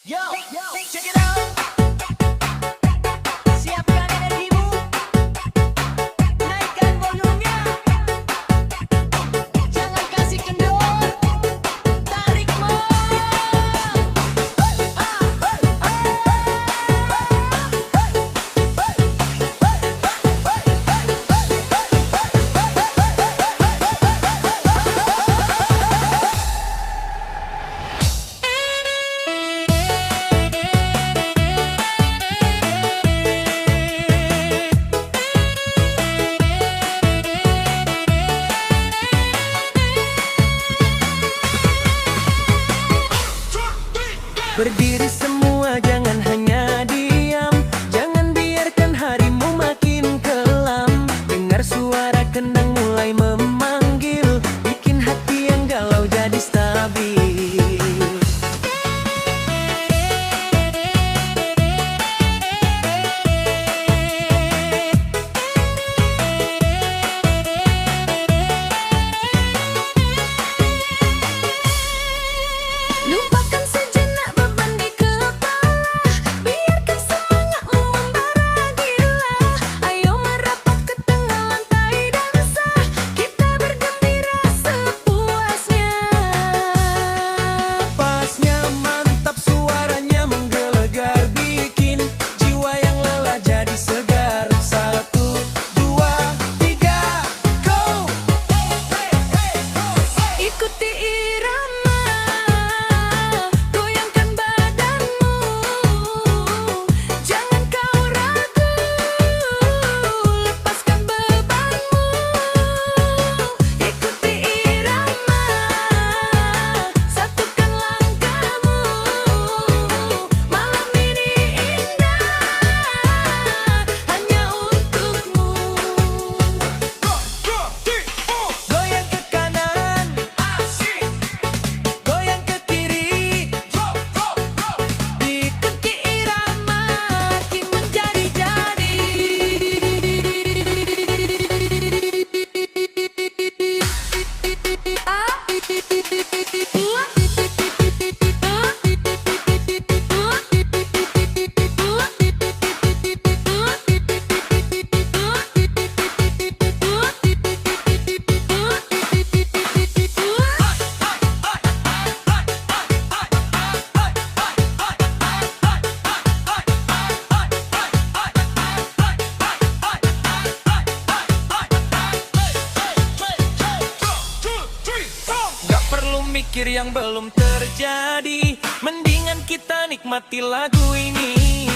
Yo, check it out. Siapkan energimu, naikkan volumenya. Jangan kasih kendor, tarik mau. Berdiri semua, jangan hanya diam. Jangan biarkan harimu makin kelam. Dengar suara kendang mulai memanggil, bikin hati yang galau jadi stabil. Lupakan sejenak beban di kepala, biarkan semangatmu membara gila. Ayo merapat ke tengah lantai dansa, kita bergembira sepuasnya. Pasnya mantap, suaranya menggelegar, bikin jiwa yang lelah jadi segar. 1, 2, 3, go! Ikuti irama, goyangkan badanmu. Jangan kau ragu, lepaskan bebanmu. Ikuti irama, satukan langkahmu. Malam ini indah, hanya untukmu. Goyang ke kanan, goyang ke kiri. Ikuti irama, makin menjadi-jadi. Gak perlu mikir yang belum terjadi, mendingan kita nikmati lagu ini.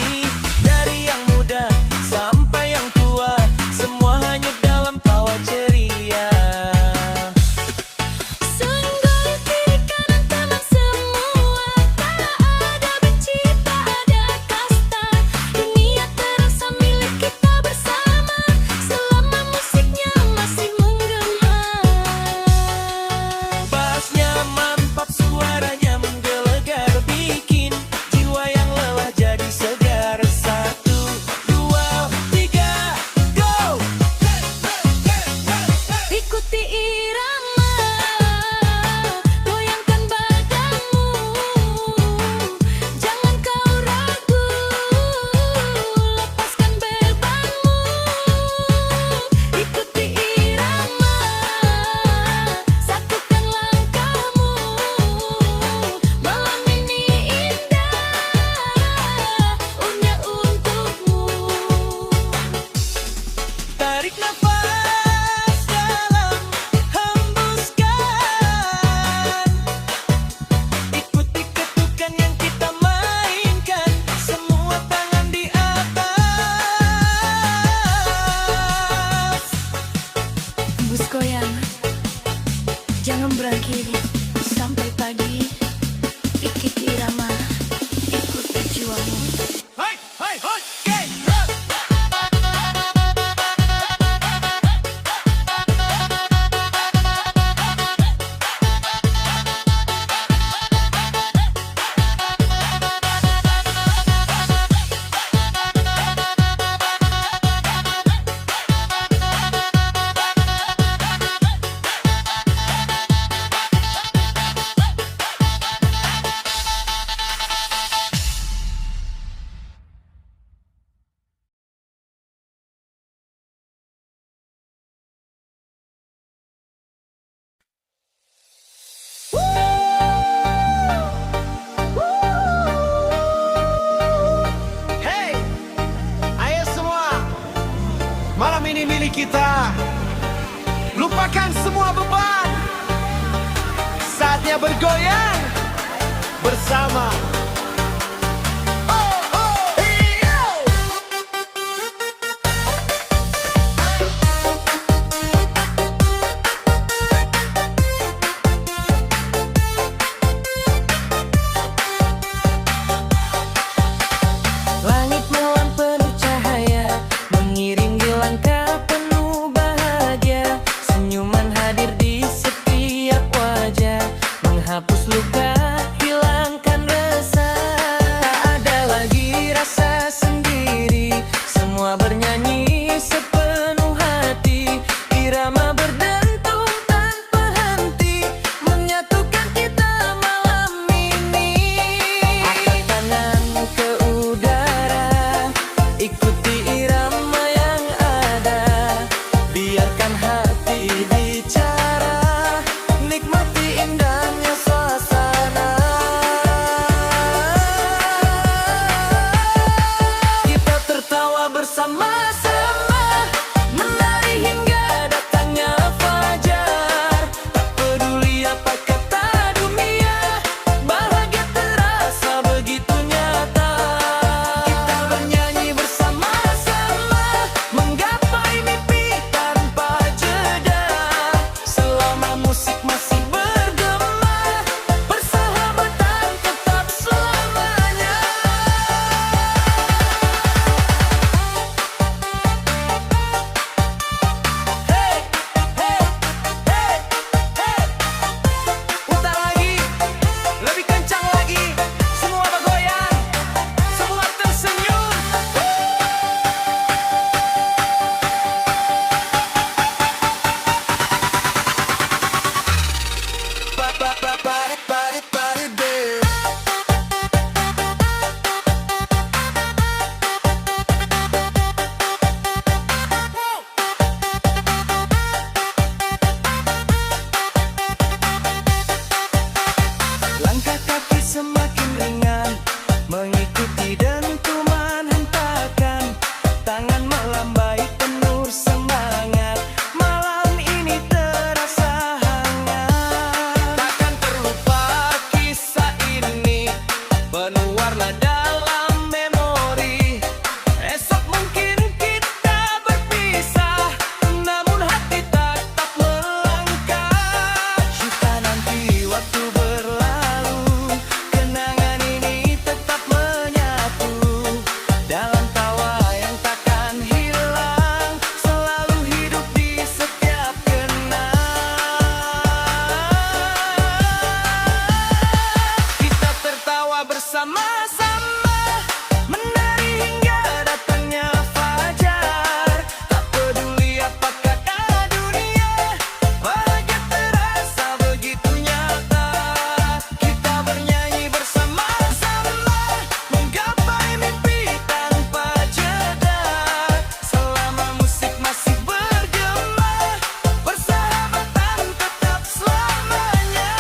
Dari yang muda sampai yang tua, semua hanya dalam tawa ceria. Senggol kiri kanan teman semua, tak ada benci, tak ada kasta. Dunia terasa milik kita bersama, selama musiknya masih menggema. Bassnya mantap, suaranya menggelegar, bikin jiwa yang lelah jadi kita. Lupakan semua beban. Saatnya bergoyang bersama. Oh, oh, iyo. Langit malam penuh cahaya, mengiringi langkah penuh bahagia. Senyuman hadir di setiap wajah, menghapus luka, hilangkan resah. Tak ada lagi rasa sendiri, semua bernyanyi sepenuh hati. Irama berdentum tanpa henti, menyatukan kita malam ini. Angkat tangan ke udara, ikuti irama yang ada. Biarkan hati bicara, nikmati indahnya suasana. Kita tertawa bersama-sama, menari hingga datangnya fajar. Tak peduli apa kata dunia, bahagia terasa begitu nyata. Kita bernyanyi bersama-sama, menggapai mimpi tanpa jeda. Selama musik masih bergema, persahabatan tetap selamanya. Hey, hey, hey, hey. Putar lagi, lebih kencang lagi. Semua bergoyang, semua tersenyum. Body, babe. Langkah kaki semakin ringan, mengikuti dentuman hentakan. Tangan melambai penuh semangat, malam ini terasa hangat. Takkan terlupa kisah ini, penuh warna dalam memori. Esok mungkin kita berpisah, namun hati tetap melangkah. Jika nanti waktu berlalu, kenangan ini tetap menyatu. Dalam tawa yang takkan hilang, selalu hidup di setiap kenang. Kita tertawa bersama-sama, menari hingga datangnya fajar. Tak peduli apa kata dunia, bahagia terasa begitu nyata. Kita bernyanyi bersama-sama, menggapai mimpi tanpa jeda. Selama musik masih bergema, persahabatan tetap selamanya.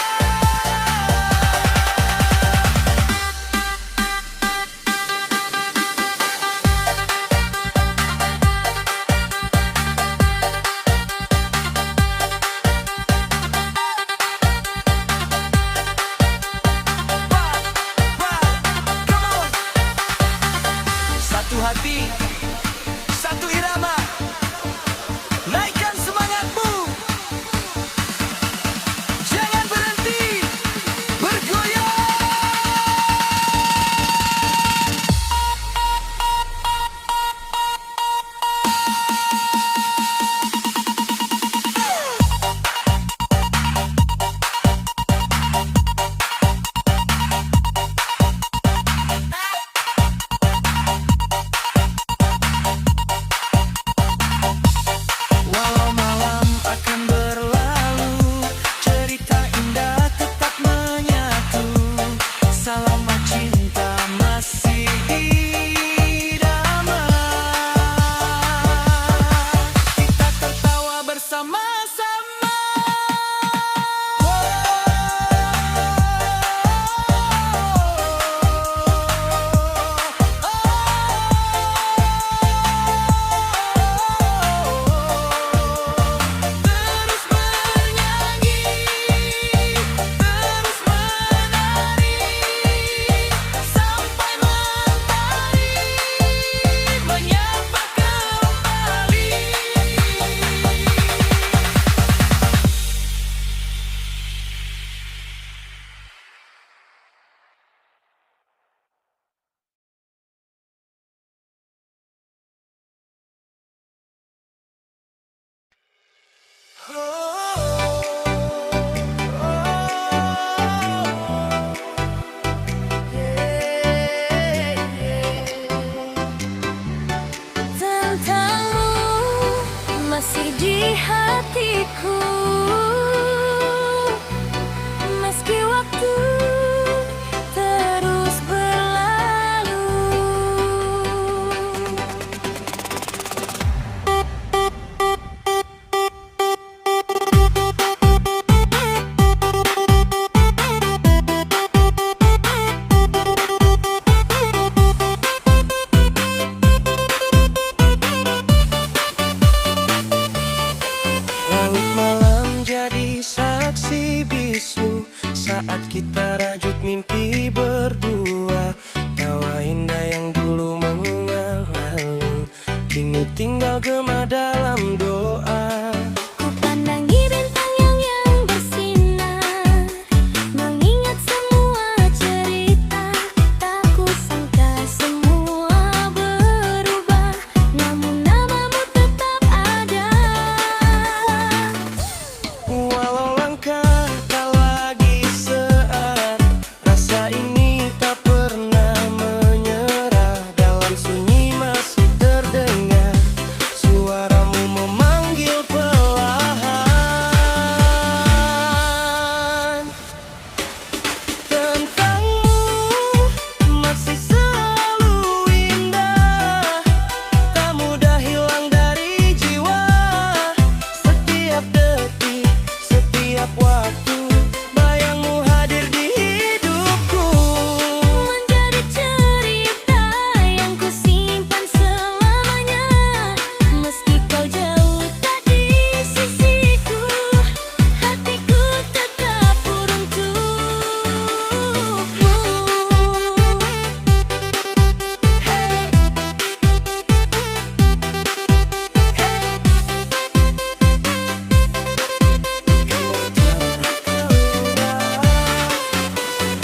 hatiku. Meski waktu terus berlalu. Larut malam jadi saksi bisu saat kita rajut mimpi berdua. Tawa indah yang dulu mengenal lalu kini tinggal gema dalam doa. Ku pandangi bintang yang bersinar, mengingat semua cerita. Tak kusangka semua berubah, namun namamu tetap ada. Walau langkah tak lagi searah, rasa ini tak pernah menyerah. Dalam sunyi masih terdengar suaramu memanggil perlahan. Tentangmu masih selalu indah, tak mudah hilang dari jiwa. Setiap detik, setiap waktu, bayangmu hadir di hidupku. Menjadi cerita yang ku simpan selamanya. Meski kau jauh tak di sisiku, hatiku tetap untukmu.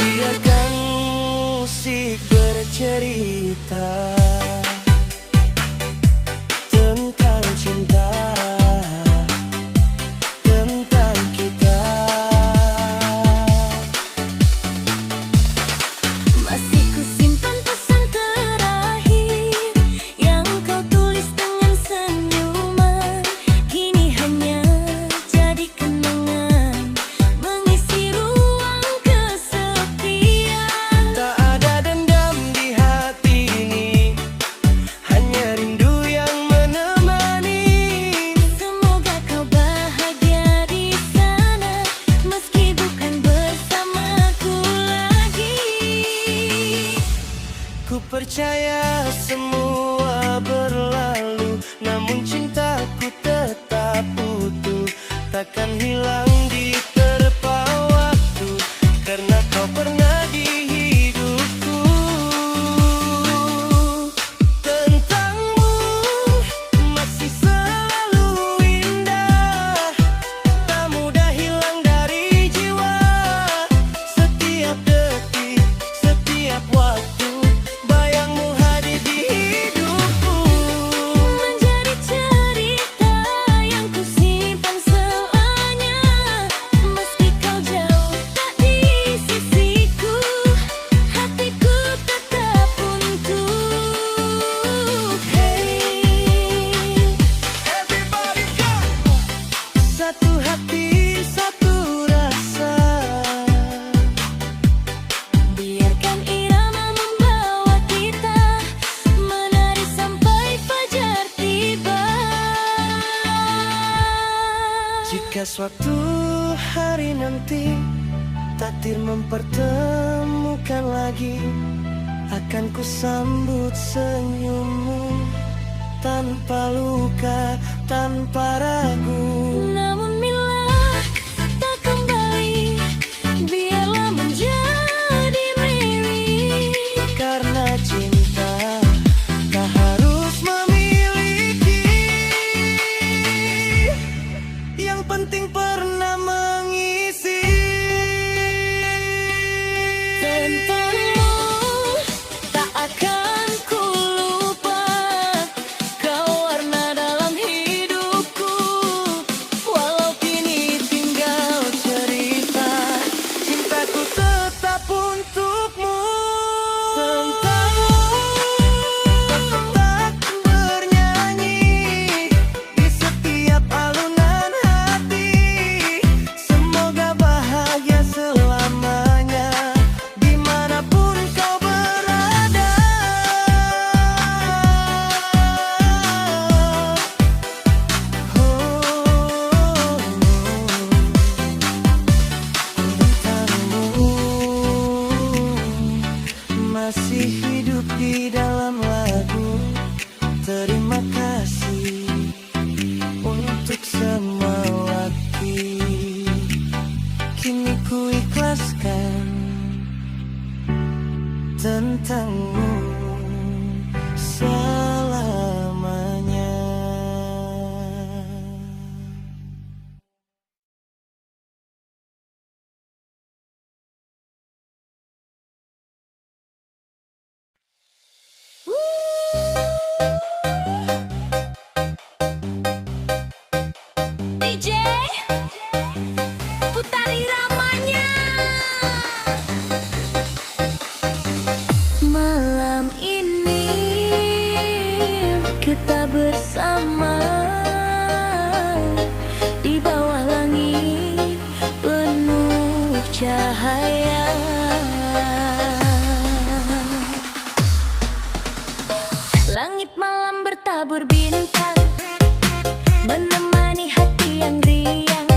Biarkan musik bercerita tentang cinta, tentang kita. Masih ku simpan pesan terakhir yang kau tulis dengan senyuman. Kini hanya jadi kenangan, mengisi ruang kesepian. Tak ada dendam di hati ini, hanya rindu yang menemani. Semoga kau bahagia di sana, meski bukan bersamaku lagi. Ku percaya semua berlalu, namun cintaku tetap utuh. Takkan hilang di terpa waktu, karena kau pernah di hidupku. Tentangmu masih selalu indah, tak mudah hilang dari jiwa. Setiap detik, setiap waktu, bayangmu hadir di hidupku. Menjadi cerita yang ku simpan selamanya. Meski kau jauh tak di sisiku, hatiku tetap untukmu. Everybody go! Satu hati, satu rasa. Biarkan irama membawa kita menari sampai fajar tiba. Jika suatu hari nanti takdir mempertemukan lagi, akan ku sambut senyummu tanpa luka, tanpa ragu. Namun bila tak kembali, biarlah menjadi milik. Karena cinta tak harus memiliki, yang penting pernah mengisi. Tentangmu tak akan ku lupa, kau warna dalam hidupku. masih hidup di dalam lagu. Terima kasih untuk semua waktu. Kini ku ikhlaskan tentangmu selamanya. DJ putari ramanya. Malam ini kita bersama di bawah langit penuh cahaya. Langit malam bertabur bintang, menemani hati yang riang.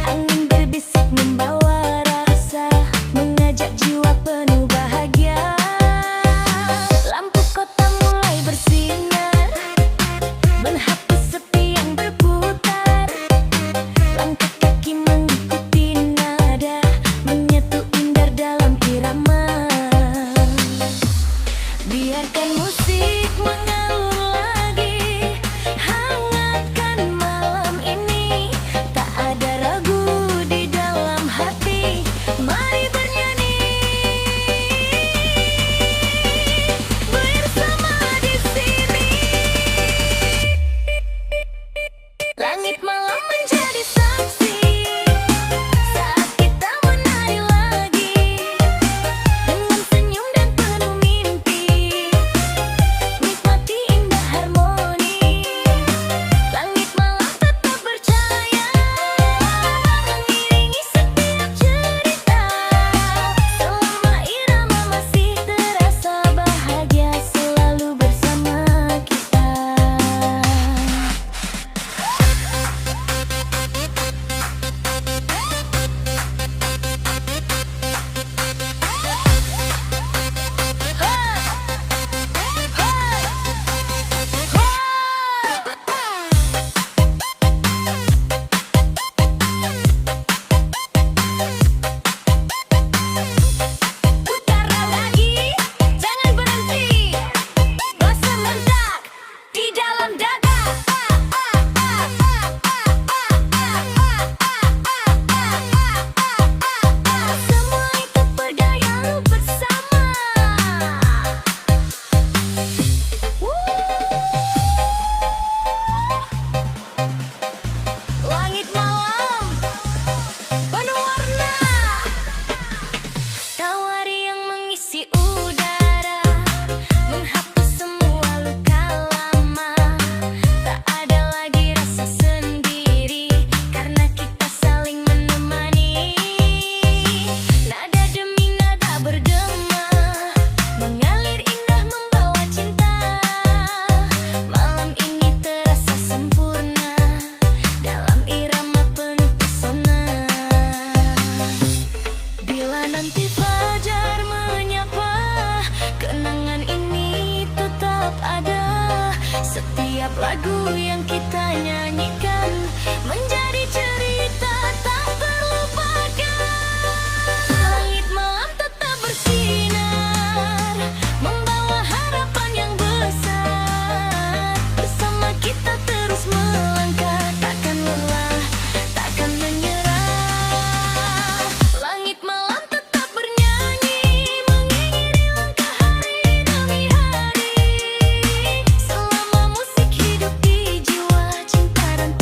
Angin berbisik membawa rasa, mengajak jiwa penuh bahagia. Lampu kota mulai bersinar, menghapus sepi yang berputar. Langkah kaki mengikuti nada, menyatu indah dalam irama. Biarkan musik mengalun lagi, hangatkan malam ini. Tak ada ragu di dalam hati, mari bernyanyi bersama di sini. Langit malam menjadi saksi saat kita menari lagi, dengan senyum dan penuh mimpi. Nikmati indah harmoni. Langit malam tetap percaya, mengiringi setiap cerita. Selama irama masih terasa, bahagia selalu bersama kita. Utara lagi, jangan berhenti, bersementak di dalam dada. Semua itu berdaya bersama. Langit malam penuh warna, tawari yang mengisi udara, menghapus semua luka lama. Tak ada lagi rasa sendiri, karena kita saling menemani. Nada demi nada bergema, mengalir indah membawa cinta. Malam ini terasa sempurna, dalam irama penuh pesona. Bila nanti fajar menyapa, kenangan ini tetap ada. Setiap lagu yang kita nyanyikan menjadi cerita tak terlupakan. Langit malam tetap bersinar, membawa harapan yang besar. Bersama kita terus melangkah, takkan lelah, takkan menyerah. Langit malam tetap bernyanyi, mengiringi langkah hari demi hari. Selama musik hidup di jiwa, cinta dan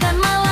makan malam